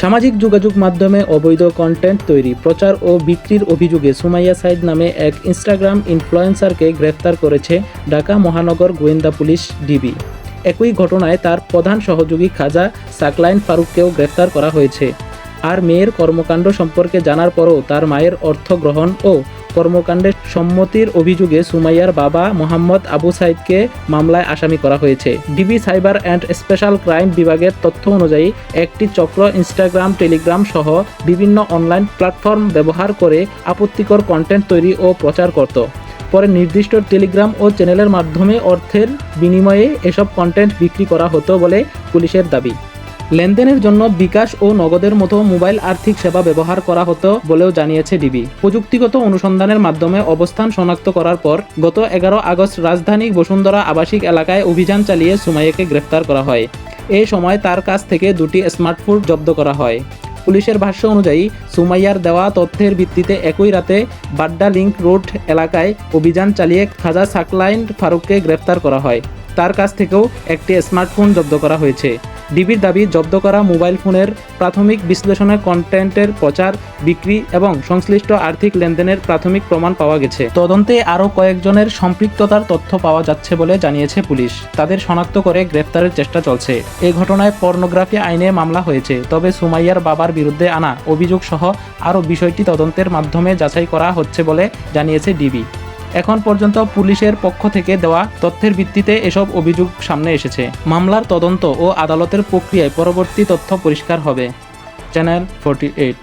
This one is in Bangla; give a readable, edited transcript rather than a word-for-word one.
সামাজিক যোগাযোগ মাধ্যমে অবৈধ কন্টেন্ট তৈরি, প্রচার ও বিক্রির অভিযোগে সুমাইয়া সাইদ নামে এক ইনস্টাগ্রাম ইনফ্লুয়েন্সারকে গ্রেফতার করেছে ঢাকা মহানগর গোয়েন্দা পুলিশ ডিবি। একই ঘটনায় তার প্রধান সহযোগী খাজা সাকলাইন ফারুককেও গ্রেফতার করা হয়েছে। আর মেয়ের কর্মকাণ্ড সম্পর্কে জানার পরও তার মায়ের অর্থ গ্রহণ ও কর্মকাণ্ডে সম্মতির অভিযোগে সুমাইয়ার বাবা মোহাম্মদ আবু সাইদকে মামলায় আসামি করা হয়েছে। DB cyber and special crime বিভাগের তথ্য অনুযায়ী একটি চক্র ইনস্টাগ্রাম, টেলিগ্রাম সহ বিভিন্ন অনলাইন প্ল্যাটফর্ম ব্যবহার করে আপত্তিকর কন্টেন্ট তৈরি ও প্রচার করত। পরে নির্দিষ্ট টেলিগ্রাম ও চ্যানেলের মাধ্যমে অর্থের বিনিময়ে এসব কন্টেন্ট বিক্রি করা হতো বলে পুলিশের দাবি। লেনদেনের জন্য বিকাশ ও নগদের মতো মোবাইল আর্থিক সেবা ব্যবহার করা হতো বলেও জানিয়েছে ডিবি। প্রযুক্তিগত অনুসন্ধানের মাধ্যমে অবস্থান শনাক্ত করার পর গত 11 আগস্ট রাজধানীর বসুন্ধরা আবাসিক এলাকায় অভিযান চালিয়ে সুমাইয়াকে গ্রেফতার করা হয়। এই সময় তার কাছ থেকে দুটি স্মার্টফোন জব্দ করা হয়। পুলিশের ভাষ্য অনুযায়ী সুমাইয়ার দেওয়া তথ্যের ভিত্তিতে একই রাতে বাড্ডা লিংক রোড এলাকায় অভিযান চালিয়ে খাজা সাকলাইন ফারুককে গ্রেফতার করা হয়। তার কাছ থেকেও একটি স্মার্টফোন জব্দ করা হয়েছে। ডিবির দাবি, জব্দ করা মোবাইল ফোনের প্রাথমিক বিশ্লেষণে কন্টেন্টের প্রচার, বিক্রি এবং সংশ্লিষ্ট আর্থিক লেনদেনের প্রাথমিক প্রমাণ পাওয়া গেছে। তদন্তে আরও কয়েকজনের সম্পৃক্ততার তথ্য পাওয়া যাচ্ছে বলে জানিয়েছে পুলিশ। তাদের শনাক্ত করে গ্রেফতারের চেষ্টা চলছে। এই ঘটনায় পর্নোগ্রাফি আইনে মামলা হয়েছে। তবে সুমাইয়ার বাবার বিরুদ্ধে আনা অভিযোগ সহ আরও বিষয়টি তদন্তের মাধ্যমে যাচাই করা হচ্ছে বলে জানিয়েছে ডিবি। এখন পর্যন্ত পুলিশের পক্ষ থেকে দেওয়া তথ্যের ভিত্তিতে এসব অভিযোগ সামনে এসেছে। মামলার তদন্ত ও আদালতের প্রক্রিয়ায় পরবর্তী তথ্য পরিষ্কার হবে। চ্যানেল 48।